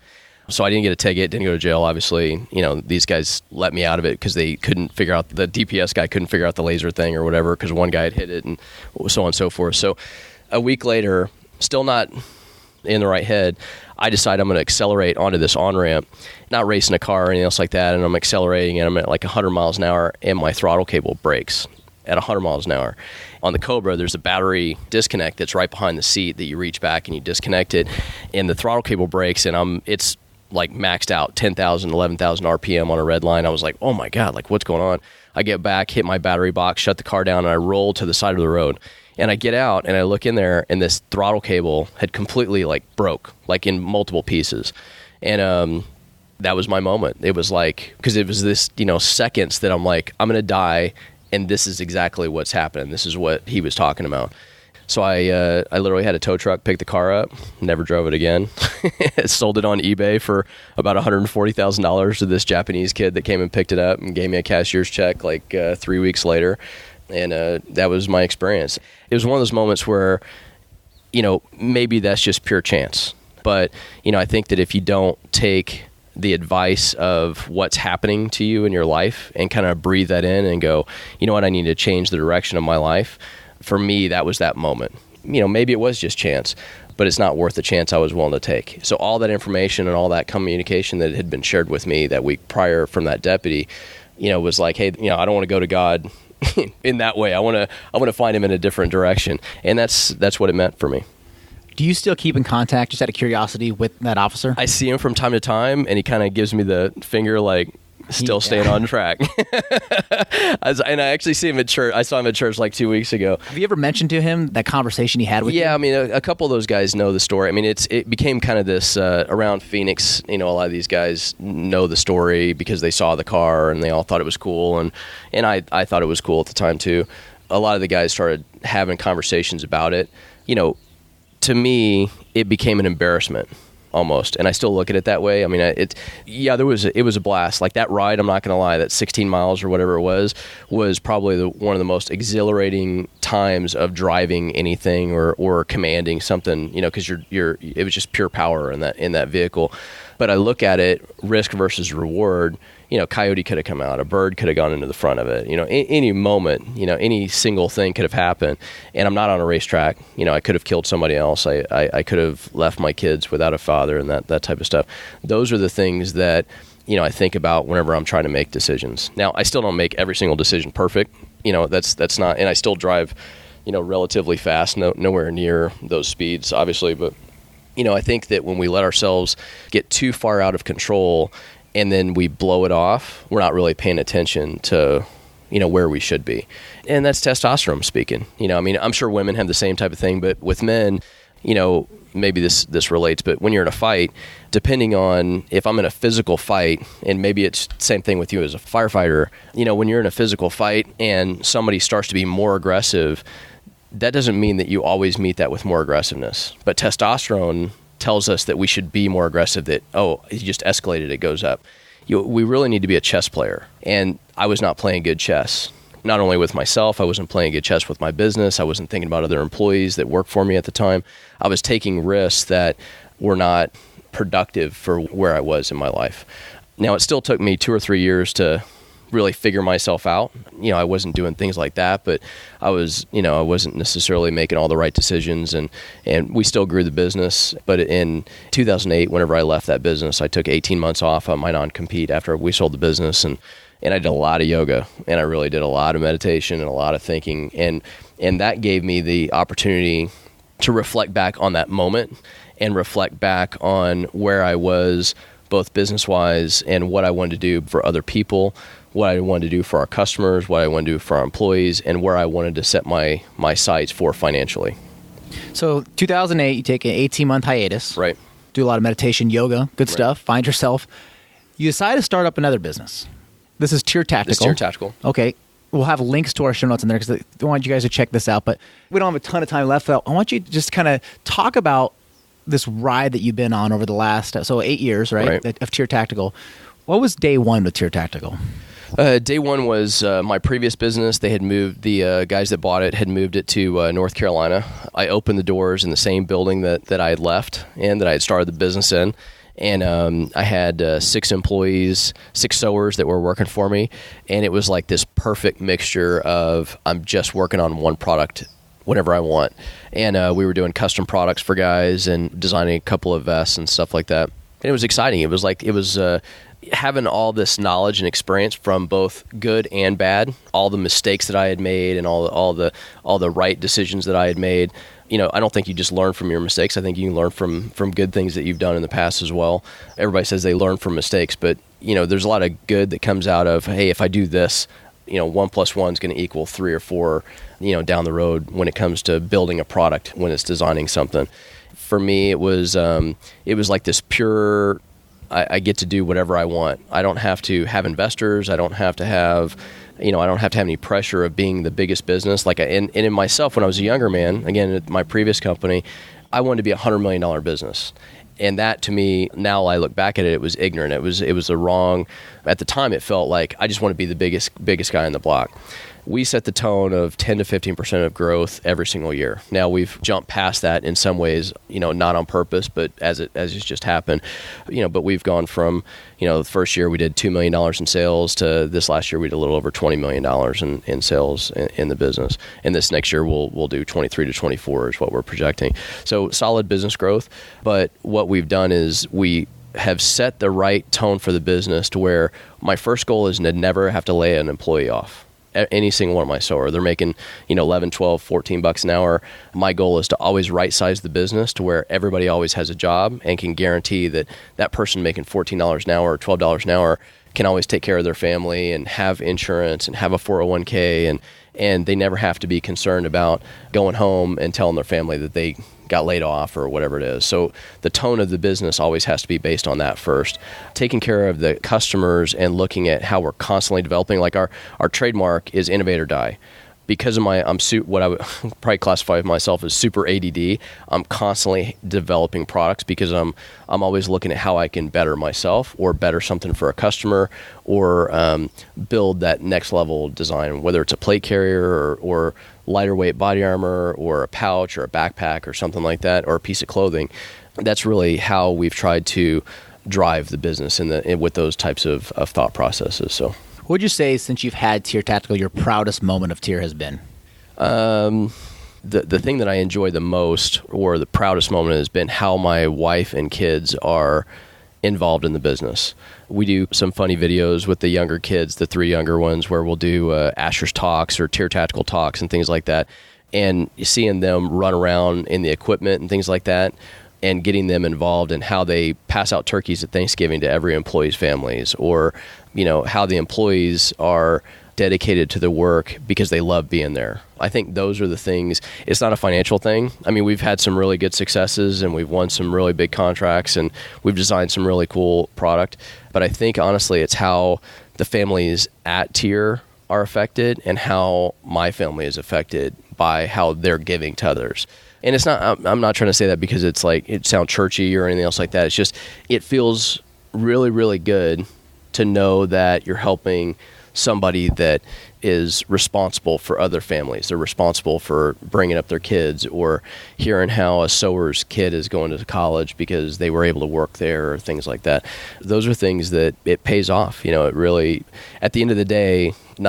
So I didn't get a ticket, didn't go to jail, obviously. These guys let me out of it because they couldn't figure out, the DPS guy couldn't figure out the laser thing or whatever because one guy had hit it and so on and so forth. So a week later, still not in the right head, I decide I'm going to accelerate onto this on-ramp, not racing a car or anything else like that, and I'm accelerating, and I'm at like 100 miles an hour, and my throttle cable breaks at 100 miles an hour. On the Cobra, there's a battery disconnect that's right behind the seat that you reach back and you disconnect it, and the throttle cable breaks, and it's like maxed out, 10,000, 11,000 RPM on a red line. I was like, oh my God, like what's going on? I get back, hit my battery box, shut the car down, and I roll to the side of the road. And I get out and I look in there and this throttle cable had completely like broke, like in multiple pieces. And that was my moment. It was like, because it was this, seconds that I'm like, I'm going to die. And this is exactly what's happening. This is what he was talking about. So I literally had a tow truck pick the car up, never drove it again. Sold it on eBay for about $140,000 to this Japanese kid that came and picked it up and gave me a cashier's check like 3 weeks later. And that was my experience. It was one of those moments where, maybe that's just pure chance. But, I think that if you don't take the advice of what's happening to you in your life and kind of breathe that in and go, you know what, I need to change the direction of my life. For me, that was that moment. Maybe it was just chance, but it's not worth the chance I was willing to take. So all that information and all that communication that had been shared with me that week prior from that deputy, was like, hey, I don't want to go to God in that way. I want to find him in a different direction. And that's what it meant for me. Do you still keep in contact, just out of curiosity, with that officer? I see him from time to time, and he kind of gives me the finger, like, still staying on track. And I actually see him at church. I saw him at church like 2 weeks ago. Have you ever mentioned to him that conversation he had with you? Yeah, I mean, a couple of those guys know the story. I mean, it became kind of this, around Phoenix, a lot of these guys know the story because they saw the car and they all thought it was cool. And I thought it was cool at the time too. A lot of the guys started having conversations about it. To me, it became an embarrassment almost, and I still look at it that way. I mean, it was a blast. Like that ride, I'm not going to lie, that 16 miles or whatever it was probably one of the most exhilarating times of driving anything or commanding something, because it was just pure power in that vehicle. But I look at it, risk versus reward. Coyote could have come out, a bird could have gone into the front of it. Any moment, any single thing could have happened. And I'm not on a racetrack. I could have killed somebody else. I could have left my kids without a father and that type of stuff. Those are the things that, I think about whenever I'm trying to make decisions. Now, I still don't make every single decision perfect. That's not, and I still drive, relatively fast, nowhere near those speeds, obviously. But, I think that when we let ourselves get too far out of control and then we blow it off, we're not really paying attention to, where we should be. And that's testosterone speaking. I'm sure women have the same type of thing, but with men, maybe this relates, but when you're in a fight, depending on if I'm in a physical fight, and maybe it's the same thing with you as a firefighter, when you're in a physical fight and somebody starts to be more aggressive, that doesn't mean that you always meet that with more aggressiveness. But testosterone tells us that we should be more aggressive, that, he just escalated, it goes up. we really need to be a chess player. And I was not playing good chess. Not only with myself, I wasn't playing good chess with my business. I wasn't thinking about other employees that worked for me at the time. I was taking risks that were not productive for where I was in my life. Now, it still took me 2 or 3 years to really figure myself out. I wasn't doing things like that, but I wasn't necessarily making all the right decisions, and we still grew the business. But in 2008, whenever I left that business, I took 18 months off on my non-compete after we sold the business, and I did a lot of yoga, and I really did a lot of meditation and a lot of thinking, and that gave me the opportunity to reflect back on that moment and reflect back on where I was both business-wise and what I wanted to do for other people, what I wanted to do for our customers, what I wanted to do for our employees, and where I wanted to set my sights for financially. So 2008, you take an 18-month hiatus. Right. Do a lot of meditation, yoga, good stuff, find yourself. You decide to start up another business. This is Tier Tactical. This is Tier Tactical. Okay. We'll have links to our show notes in there because I want you guys to check this out. But we don't have a ton of time left. So I want you to just kind of talk about this ride that you've been on over the last 8 years, right? Of Tier Tactical. What was day one with Tier Tactical? Day one was my previous business. They had moved, the guys that bought it had moved it to North Carolina. I opened the doors in the same building that I had left and that I had started the business in. And I had 6 employees, 6 sewers that were working for me. And it was like this perfect mixture of I'm just working on one product whenever I want. And we were doing custom products for guys and designing a couple of vests and stuff like that. And it was exciting. It was having all this knowledge and experience from both good and bad, all the mistakes that I had made and all the right decisions that I had made. I don't think you just learn from your mistakes. I think you can learn from good things that you've done in the past as well. Everybody says they learn from mistakes, but there's a lot of good that comes out of, hey, if I do this, 1 + 1 is going to equal 3 or 4, down the road when it comes to building a product, when it's designing something. For me, it was like this pure, I get to do whatever I want. I don't have to have investors. I don't have to have any pressure of being the biggest business. And in myself, when I was a younger man, again, at my previous company, I wanted to be a $100 million business. And that, to me, now I look back at it, it was ignorant. It was the wrong. At the time, it felt like I just want to be the biggest guy on the block. We set the tone of 10 to 15% of growth every single year. Now we've jumped past that in some ways, not on purpose, but as it's just happened. But we've gone from, the first year we did $2 million in sales to this last year we did a little over $20 million in sales in the business. And this next year we'll do 23 to 24 is what we're projecting. So solid business growth. But what we've done is we have set the right tone for the business to where my first goal is to never have to lay an employee off. Any single one of my sewer. They're making, 11, 12, 14 bucks an hour. My goal is to always right size the business to where everybody always has a job and can guarantee that that person making $14 an hour or $12 an hour can always take care of their family and have insurance and have a 401k and they never have to be concerned about going home and telling their family that they got laid off or whatever it is. So the tone of the business always has to be based on that first. Taking care of the customers and looking at how we're constantly developing, like our trademark is Innovate or Die. Because of what I would probably classify myself as super ADD, I'm constantly developing products because I'm always looking at how I can better myself or better something for a customer or build that next level design, whether it's a plate carrier or lighter weight body armor or a pouch or a backpack or something like that or a piece of clothing. That's really how we've tried to drive the business with those types of thought processes. So. What would you say, since you've had Tier Tactical, your proudest moment of Tier has been? The thing that I enjoy the most or the proudest moment has been how my wife and kids are involved in the business. We do some funny videos with the younger kids, the 3 younger ones, where we'll do Asher's Talks or Tier Tactical Talks and things like that. And seeing them run around in the equipment and things like that, and getting them involved in how they pass out turkeys at Thanksgiving to every employee's families, or how the employees are dedicated to the work because they love being there. I think those are the things. It's not a financial thing. I mean, we've had some really good successes and we've won some really big contracts and we've designed some really cool product. But I think honestly, it's how the families at Tier are affected and how my family is affected by how they're giving to others. And it's not, I'm not trying to say that because it's like, it sounds churchy or anything else like that. It's just, it feels really, really good to know that you're helping somebody that is responsible for other families. They're responsible for bringing up their kids, or hearing how a sewer's kid is going to college because they were able to work there, or things like that. Those are things that it pays off. It really, at the end of the day, I'm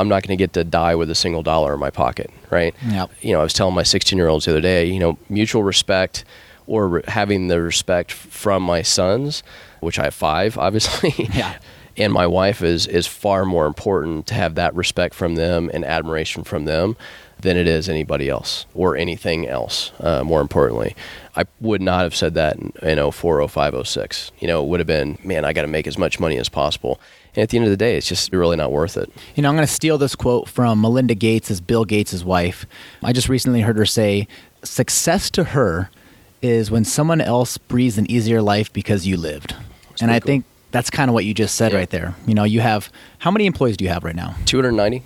not going to get to die with a single dollar in my pocket, right? Yep. I was telling my 16-year-olds the other day, mutual respect, or having the respect from my sons, which I have 5, obviously. Yeah. And my wife is far more important to have that respect from them and admiration from them than it is anybody else or anything else, more importantly. I would not have said that in 04, 05, 06. It would have been, man, I got to make as much money as possible. And at the end of the day, it's just really not worth it. I'm going to steal this quote from Melinda Gates, as Bill Gates' wife. I just recently heard her say, "Success to her is when someone else breathes an easier life because you lived." And I think that's kind of what you just said right there. You have, how many employees do you have right now? 290,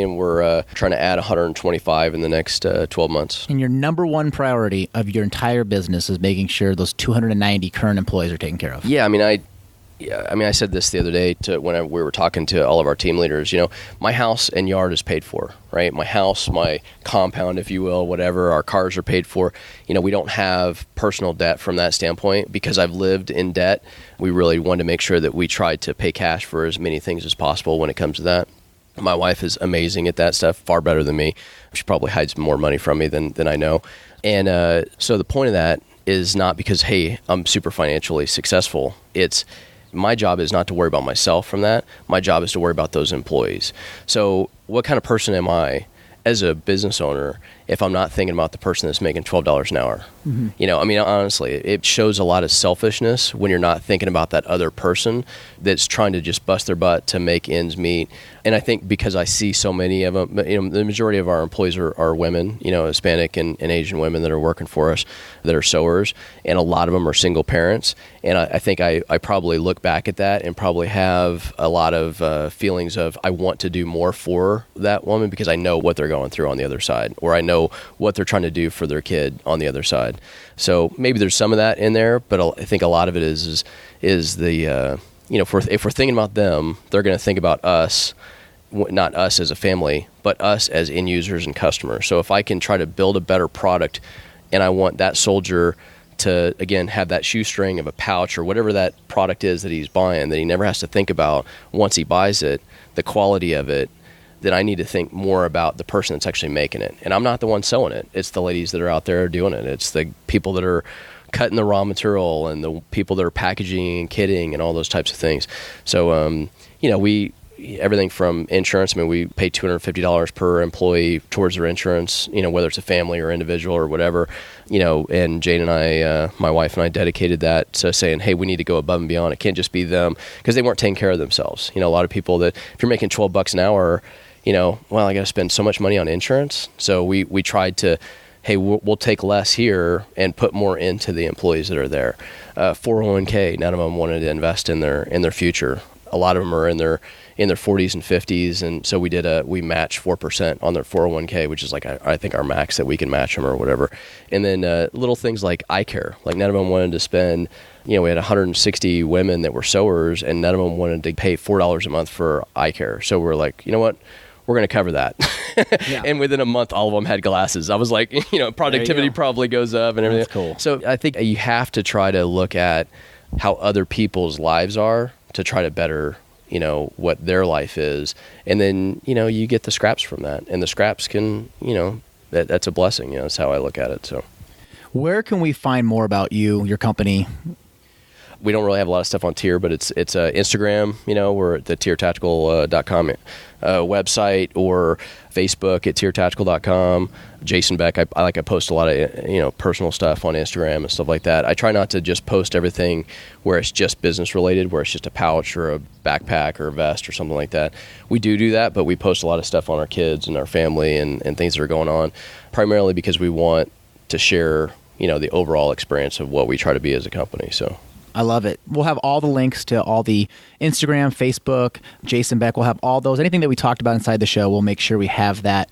and we're trying to add 125 in the next 12 months. And your number one priority of your entire business is making sure those 290 current employees are taken care of. Yeah, I said this the other day when we were talking to all of our team leaders. My house and yard is paid for, right? My house, my compound, if you will, whatever, our cars are paid for. We don't have personal debt from that standpoint because I've lived in debt. We really wanted to make sure that we tried to pay cash for as many things as possible when it comes to that. My wife is amazing at that stuff, far better than me. She probably hides more money from me than I know. And so the point of that is not because, hey, I'm super financially successful. It's my job is not to worry about myself from that. My job is to worry about those employees. So what kind of person am I as a business owner if I'm not thinking about the person that's making $12 an hour? Mm-hmm. Honestly, it shows a lot of selfishness when you're not thinking about that other person that's trying to just bust their butt to make ends meet. And I think because I see so many of them, the majority of our employees are women, Hispanic and Asian women that are working for us, that are sewers, and a lot of them are single parents. And I think I probably look back at that and probably have a lot of feelings of I want to do more for that woman because I know what they're going through on the other side, or I know what they're trying to do for their kid on the other side. So maybe there's some of that in there, but I think a lot of it is the if we're thinking about them, they're going to think about us, not us as a family, but us as end users and customers. So if I can try to build a better product, and I want that soldier to, again, have that shoestring of a pouch or whatever that product is that he's buying, that he never has to think about once he buys it, the quality of it, then I need to think more about the person that's actually making it. And I'm not the one sewing it. It's the ladies that are out there doing it. It's the people that are cutting the raw material and the people that are packaging and kitting and all those types of things. So, everything from insurance. We pay $250 per employee towards their insurance, whether it's a family or individual or whatever, and Jane and I, my wife and I dedicated that to saying, hey, we need to go above and beyond. It can't just be them because they weren't taking care of themselves. A lot of people that if you're making $12 an hour, well, I got to spend so much money on insurance. So we tried to, hey, we'll take less here and put more into the employees that are there. 401k, none of them wanted to invest in their future. A lot of them are in their 40s and 50s, and so we match 4% on their 401k, which is like I think our max that we can match them or whatever. And then little things like eye care, like none of them wanted to spend. We had 160 women that were sewers, and none of them wanted to pay $4 a month for eye care. So we're like, you know what? We're going to cover that. Yeah. And within a month, all of them had glasses. I was like, productivity probably goes up and everything. That's cool. So I think you have to try to look at how other people's lives are to try to better, what their life is. And then, you get the scraps from that. And the scraps can, that's a blessing. That's how I look at it. So where can we find more about you, your company? We don't really have a lot of stuff on Tier, but it's Instagram, we're at the tiertactical.com website, or Facebook at tiertactical.com. Jason Beck, I post a lot of, personal stuff on Instagram and stuff like that. I try not to just post everything where it's just business related, where it's just a pouch or a backpack or a vest or something like that. We do that, but we post a lot of stuff on our kids and our family and things that are going on, primarily because we want to share, the overall experience of what we try to be as a company. So I love it. We'll have all the links to all the Instagram, Facebook, Jason Beck. We'll have all those. Anything that we talked about inside the show, we'll make sure we have that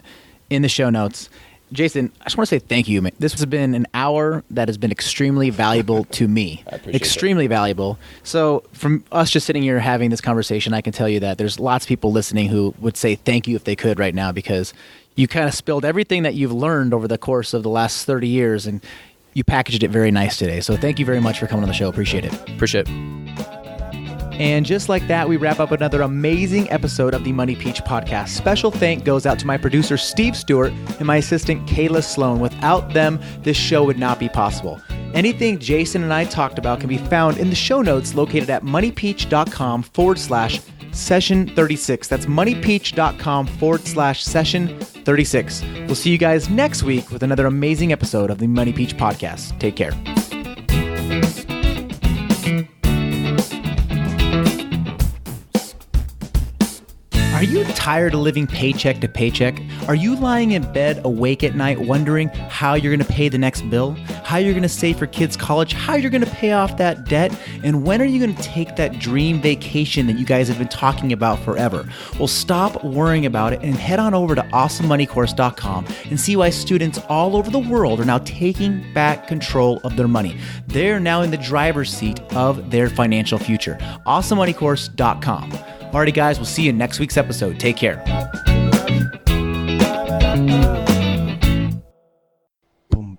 in the show notes. Jason, I just want to say thank you, man. This has been an hour that has been extremely valuable to me. I appreciate extremely valuable. So from us just sitting here having this conversation, I can tell you that there's lots of people listening who would say thank you if they could right now, because you kind of spilled everything that you've learned over the course of the last 30 years, and you packaged it very nice today. So thank you very much for coming on the show. Appreciate it. Appreciate it. And just like that, we wrap up another amazing episode of the Money Peach podcast. Special thank goes out to my producer, Steve Stewart, and my assistant, Kayla Sloan. Without them, this show would not be possible. Anything Jason and I talked about can be found in the show notes located at moneypeach.com/session 36. That's moneypeach.com/session 36. We'll see you guys next week with another amazing episode of the Money Peach podcast. Take care. Are you tired of living paycheck to paycheck? Are you lying in bed awake at night wondering how you're going to pay the next bill? How you're going to save for kids' college? How you're going to pay off that debt? And when are you going to take that dream vacation that you guys have been talking about forever? Well, stop worrying about it and head on over to awesomemoneycourse.com and see why students all over the world are now taking back control of their money. They're now in the driver's seat of their financial future. awesomemoneycourse.com. Alrighty, guys, we'll see you in next week's episode. Take care. Boom,